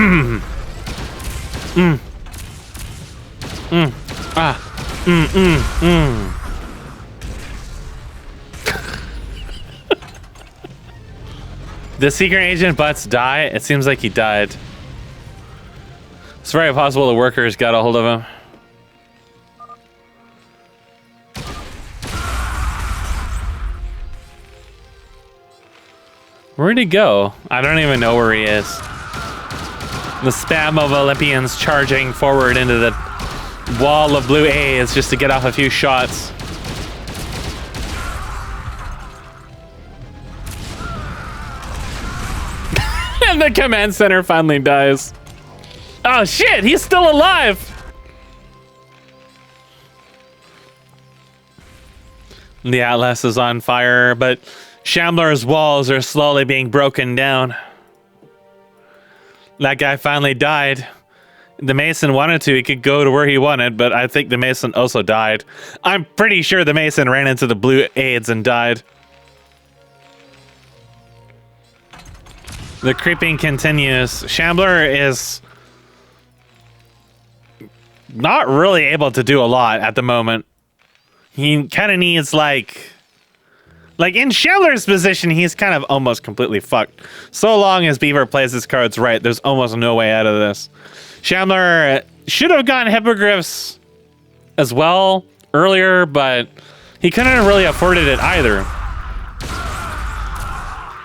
Did Secret Agent Butts die? It seems like he died. It's very possible the workers got a hold of him. Where'd he go? I don't even know where he is. The spam of Olympians charging forward into the wall of blue A's just to get off a few shots. And the command center finally dies. Oh shit, he's still alive! The Atlas is on fire, but Shambler's walls are slowly being broken down. That guy finally died. The Mason wanted to, he could go to where he wanted, but I think the Mason also died. I'm pretty sure the Mason ran into the blue AIDS and died. The creeping continues. Shambler is not really able to do a lot at the moment. He kind of needs like in Shambler's position, he's kind of almost completely fucked. So long as Beaver plays his cards right, there's almost no way out of this. Shambler should have gotten hippogriffs as well earlier, but he couldn't really afforded it either.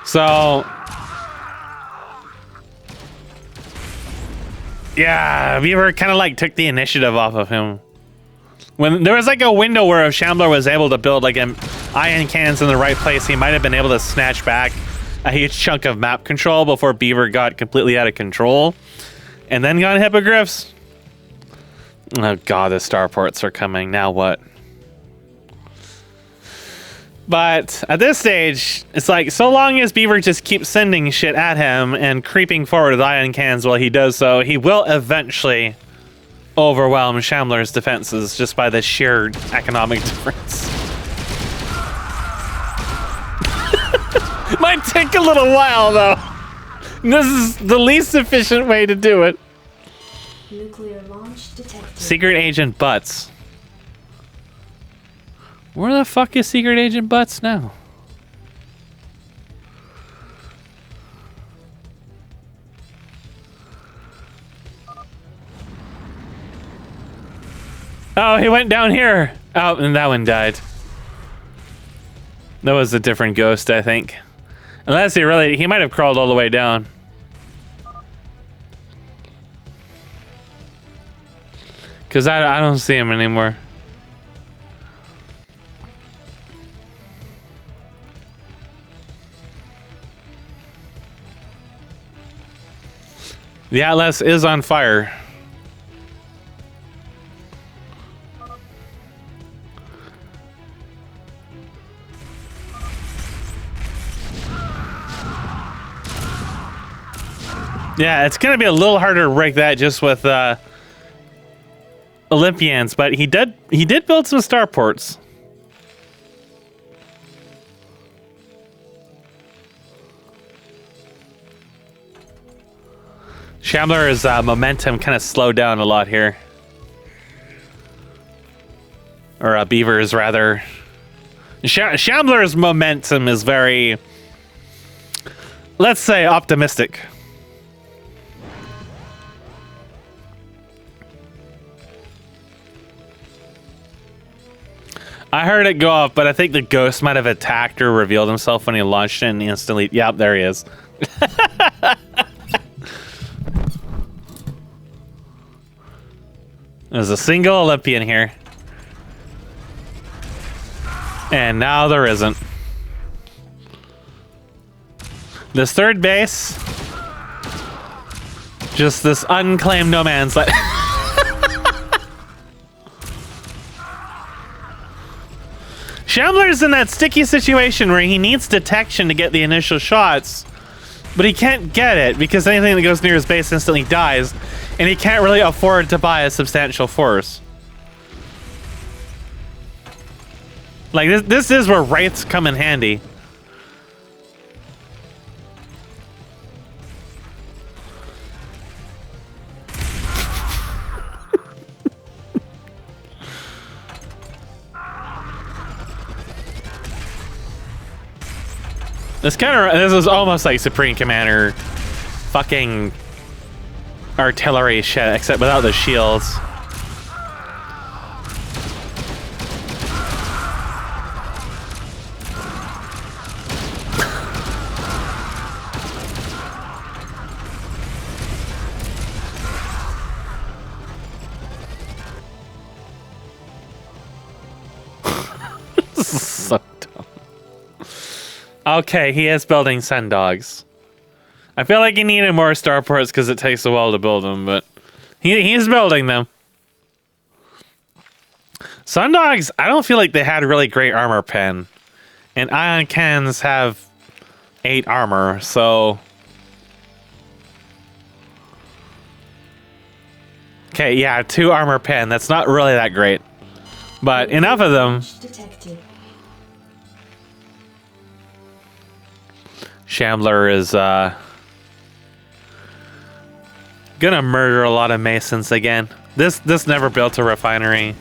So yeah, Beaver kind of like took the initiative off of him. When there was like a window where if Shambler was able to build like ion cannons in the right place, he might have been able to snatch back a huge chunk of map control before Beaver got completely out of control. And then got hippogriffs. Oh god, the starports are coming. Now what? But at this stage, it's like so long as Beaver just keeps sending shit at him and creeping forward with ion cannons while he does so, he will eventually overwhelm Shambler's defenses just by the sheer economic difference. Might take a little while though. This is the least efficient way to do it. Nuclear launch detected. Secret Agent Butts. Where the fuck is Secret Agent Butts now? Oh, he went down here. Oh, and that one died. That was a different ghost, I think. Unless he might have crawled all the way down. Because I don't see him anymore. The Atlas is on fire. Yeah, it's gonna be a little harder to break that just with Olympians, but he did build some starports. Shambler's momentum kind of slowed down a lot here. Or Beaver's rather. Shambler's momentum is very, let's say, optimistic. I heard it go off, but I think the ghost might have attacked or revealed himself when he launched it and instantly... Yep, there he is. There's a single Olympian here. And now there isn't. This third base... Just this unclaimed no man's land. Shambler's in that sticky situation where he needs detection to get the initial shots, but he can't get it because anything that goes near his base instantly dies, and he can't really afford to buy a substantial force. Like, this is where wraiths come in handy. This is almost like Supreme Commander fucking artillery shit, except without the shields. This is so dumb. Okay, he is building sun dogs. I feel like he needed more starports because it takes a while to build them, but he's building them. Sun dogs, I don't feel like they had really great armor pen. And ion cannons have 8 armor, so... Okay, yeah, 2 armor pen. That's not really that great. But enough of them. Detected. Shambler is gonna murder a lot of masons again. This never built a refinery.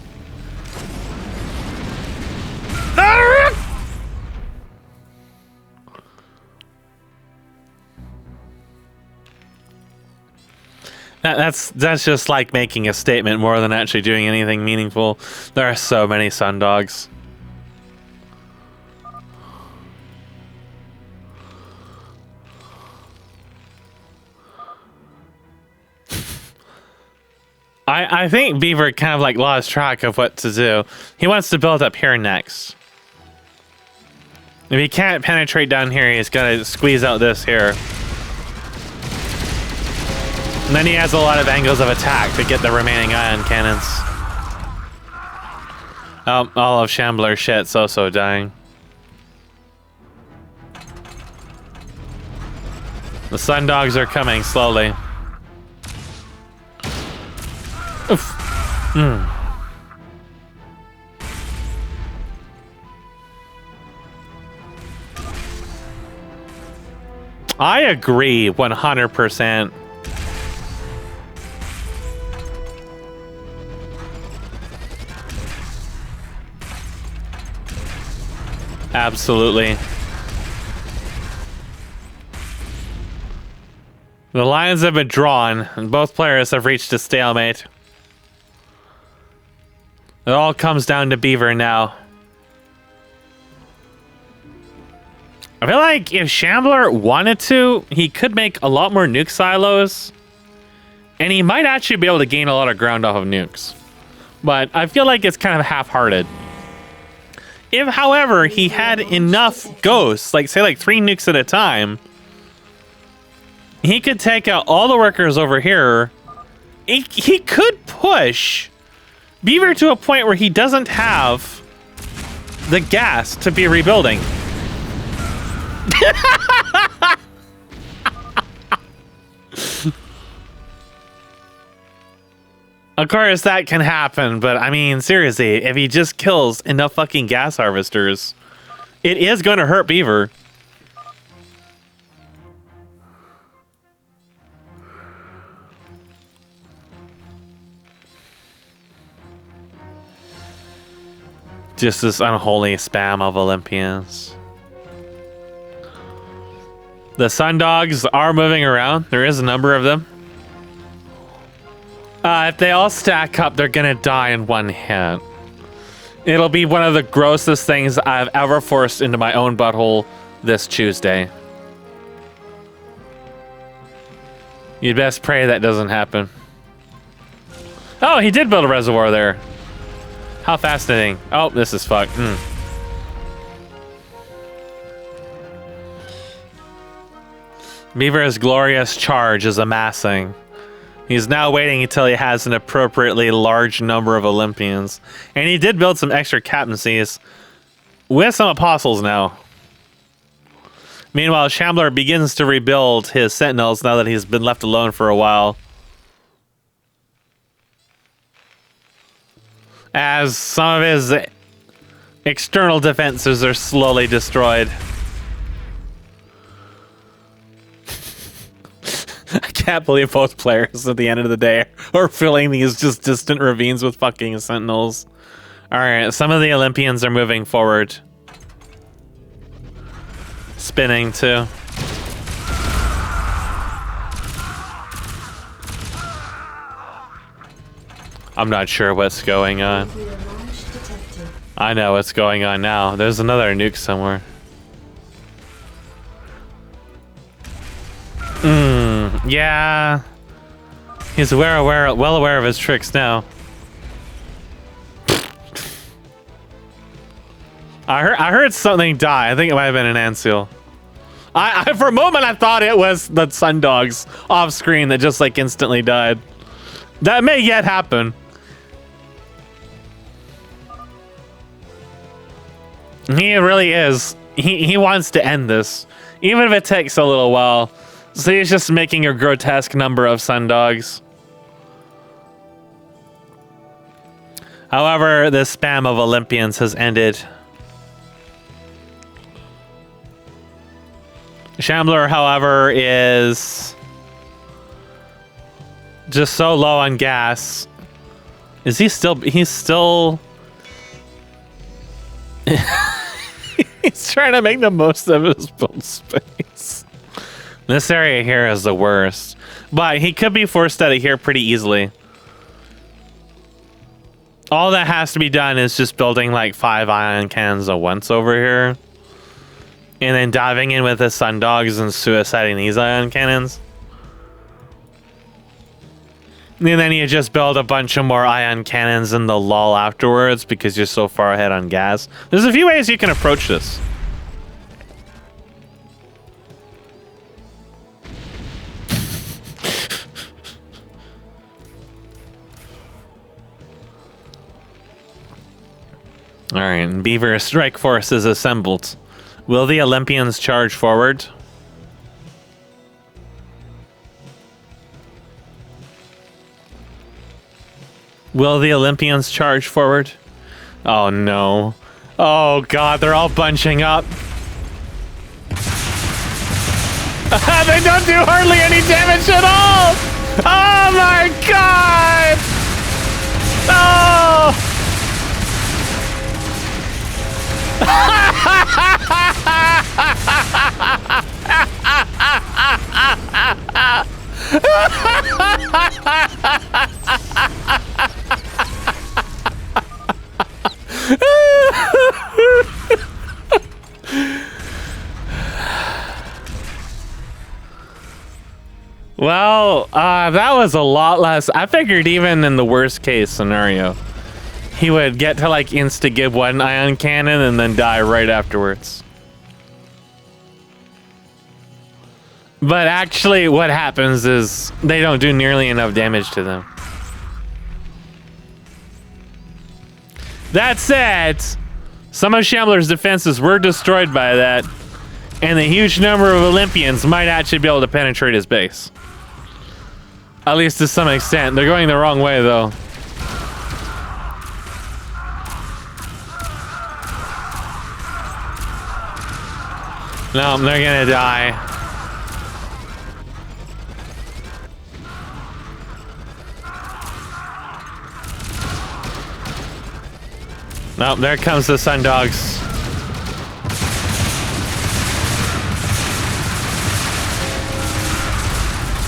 That's just like making a statement more than actually doing anything meaningful. There are so many sun dogs. I think Beaver kind of like lost track of what to do. He wants to build up here next. If he can't penetrate down here, he's gonna squeeze out this here. And then he has a lot of angles of attack to get the remaining ion cannons. Oh, all of Shambler's shit's also dying. The sun dogs are coming slowly. Oof. I agree 100%. Absolutely. The lines have been drawn, and both players have reached a stalemate. It all comes down to Beaver now. I feel like if Shambler wanted to, he could make a lot more nuke silos. And he might actually be able to gain a lot of ground off of nukes. But I feel like it's kind of half-hearted. If, however, he had enough ghosts, like say like 3 nukes at a time, he could take out all the workers over here. He could push Beaver to a point where he doesn't have the gas to be rebuilding. Of course, that can happen, but I mean, seriously, if he just kills enough fucking gas harvesters, it is going to hurt Beaver. Just this unholy spam of Olympians. The sun dogs are moving around. There is a number of them. If they all stack up, they're gonna die in one hit. It'll be one of the grossest things I've ever forced into my own butthole this Tuesday. You'd best pray that doesn't happen. Oh, he did build a reservoir there. How fascinating. Oh, this is fucked. Beaver's glorious charge is amassing. He's now waiting until he has an appropriately large number of Olympians. And he did build some extra captaincies with some apostles now. Meanwhile, Shambler begins to rebuild his sentinels now that he's been left alone for a while. As some of his external defenses are slowly destroyed. I can't believe both players at the end of the day are filling these just distant ravines with fucking sentinels. Alright, some of the Olympians are moving forward. Spinning too. I'm not sure what's going on. I know what's going on now. There's another nuke somewhere. Yeah. He's well aware of his tricks now. I heard something die. I think it might have been an ant seal. I for a moment I thought it was the sun dogs off screen that just like instantly died. That may yet happen. He really is. He wants to end this, even if it takes a little while. So he's just making a grotesque number of sun dogs. However, the spam of Olympians has ended. Shambler, however, is just so low on gas. Is he still... He's still... He's trying to make the most of his build space. This area here is the worst. But he could be forced out of here pretty easily. All that has to be done is just building like 5 ion cannons at once over here. And then diving in with the sun dogs and suiciding these ion cannons. And then you just build a bunch of more ion cannons in the lull afterwards because you're so far ahead on gas. There's a few ways you can approach this. Alright, Beaver strike force is assembled. Will the Olympians charge forward? Will the Olympians charge forward? Oh no. Oh god, they're all bunching up. They don't do hardly any damage at all! Oh my god! Oh! Well, that was a lot less. I figured even in the worst case scenario, he would get to like insta-gib one ion cannon and then die right afterwards. But actually what happens is they don't do nearly enough damage to them. That said, some of Shambler's defenses were destroyed by that, and the huge number of Olympians might actually be able to penetrate his base. At least to some extent. They're going the wrong way though. No, they're gonna die. No, there comes the sun dogs.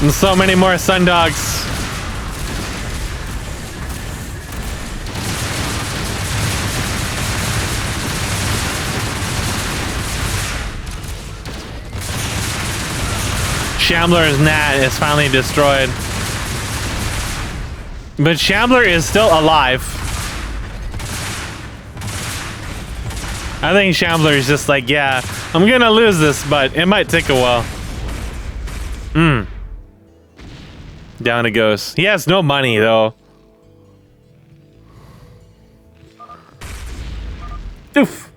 And so many more sun dogs. Shambler's gnat is finally destroyed. But Shambler is still alive. I think Shambler is just like, yeah, I'm gonna lose this, but it might take a while. Down it goes. He has no money, though. Oof.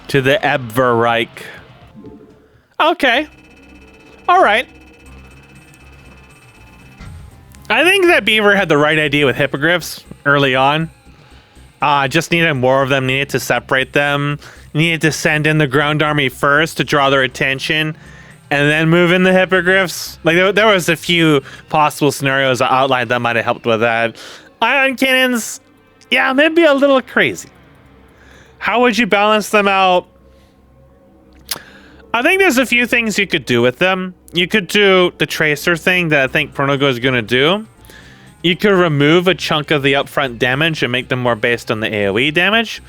To the Everessence. Okay. All right. I think that Beaver had the right idea with hippogriffs early on. Just needed more of them, needed to separate them, needed to send in the ground army first to draw their attention, and then move in the hippogriffs. Like, there was a few possible scenarios I outlined that might have helped with that. Ion cannons, yeah, maybe a little crazy. How would you balance them out? I think there's a few things you could do with them. You could do the tracer thing that I think Pronogo is going to do. You could remove a chunk of the upfront damage and make them more based on the AoE damage,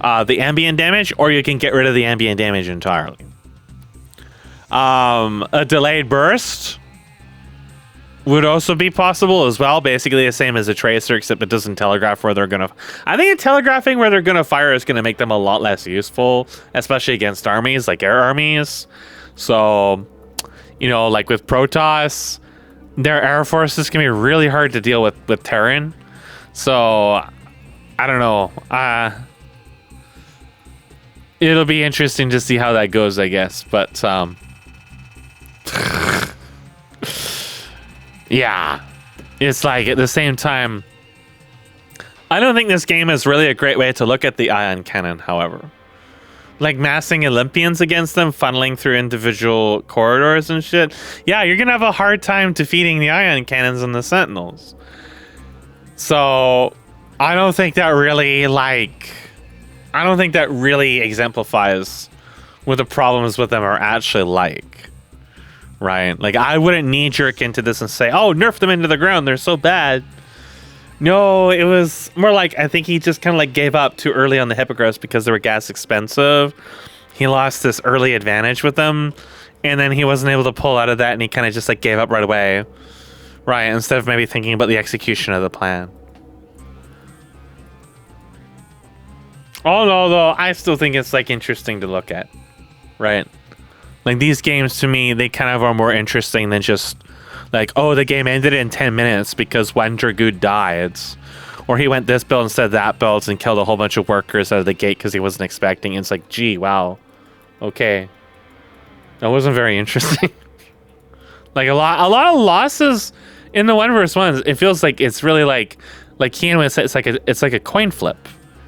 the ambient damage, or you can get rid of the ambient damage entirely. A delayed burst would also be possible as well. Basically the same as a tracer, except it doesn't telegraph where they're gonna. I think telegraphing where they're gonna fire is gonna make them a lot less useful, especially against armies like air armies. So, you know, like with Protoss, their air forces can be really hard to deal with Terran. So, I don't know. It'll be interesting to see how that goes, I guess. But yeah, it's like at the same time, I don't think this game is really a great way to look at the ion cannon, however. Like massing Olympians against them, funneling through individual corridors and shit. Yeah, you're gonna have a hard time defeating the ion cannons and the sentinels. So I don't think that really exemplifies what the problems with them are actually like. Right? Like, I wouldn't knee-jerk into this and say, oh, nerf them into the ground, they're so bad. No, it was more like, I think he just kind of like gave up too early on the hippogriffs because they were gas expensive. He lost this early advantage with them, and then he wasn't able to pull out of that, and he kind of just like gave up right away. Right? Instead of maybe thinking about the execution of the plan. All in all, though, I still think it's like interesting to look at. Right? Like, these games, to me, they kind of are more interesting than just, like, oh, the game ended in 10 minutes because one Dragoon died. Or he went this build instead of that build and killed a whole bunch of workers out of the gate because he wasn't expecting. It's like, gee, wow. Okay. That wasn't very interesting. Like, a lot of losses in the 1v1s, it feels like it's really like Kian would say, it's like a coin flip.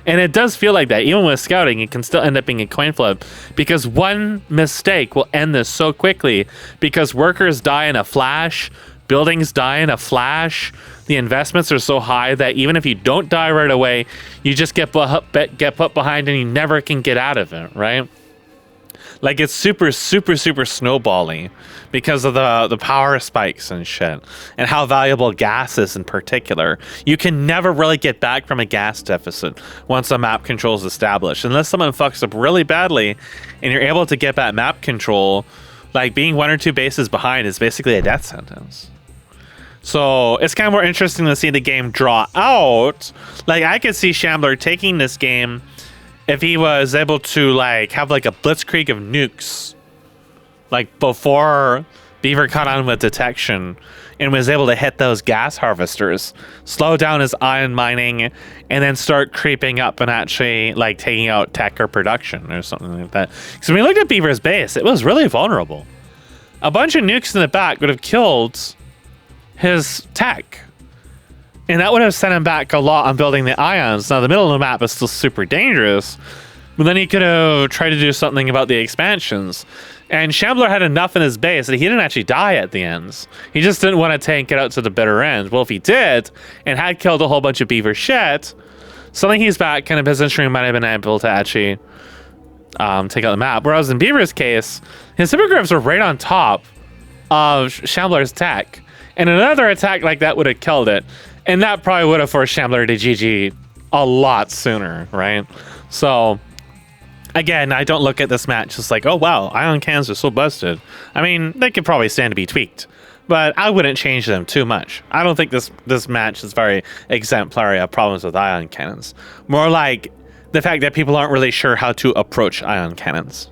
And it does feel like that. Even with scouting, it can still end up being a coin flip because one mistake will end this so quickly because workers die in a flash, buildings die in a flash. The investments are so high that even if you don't die right away, you just get put behind and you never can get out of it, right? Like, it's super, super, super snowbally because of the power spikes and shit, and how valuable gas is in particular. You can never really get back from a gas deficit once a map control is established. Unless someone fucks up really badly and you're able to get that map control, like being 1 or 2 bases behind is basically a death sentence. So it's kind of more interesting to see the game draw out. Like, I could see Shambler taking this game if he was able to like have like a blitzkrieg of nukes, like before Beaver caught on with detection and was able to hit those gas harvesters, slow down his ion mining, and then start creeping up and actually like taking out tech or production or something like that. Because when we looked at Beaver's base, it was really vulnerable. A bunch of nukes in the back would have killed his tech. And that would have sent him back a lot on building the ions. Now, the middle of the map is still super dangerous, But then he could have tried to do something about the expansions. And Shambler had enough in his base that he didn't actually die at the ends. He just didn't want to tank it out to the bitter end. Well, if he did, and had killed a whole bunch of beaver shit, suddenly he's back in a position where he might have been able to actually take out the map. Whereas in Beaver's case, his hippogriffs were right on top of Shambler's tech. And another attack like that would have killed it. And that probably would have forced Shambler to GG a lot sooner, right? So, again, I don't look at this match just like, oh wow, ion cannons are so busted. I mean, they could probably stand to be tweaked, but I wouldn't change them too much. I don't think this match is very exemplary of problems with ion cannons. More like the fact that people aren't really sure how to approach ion cannons.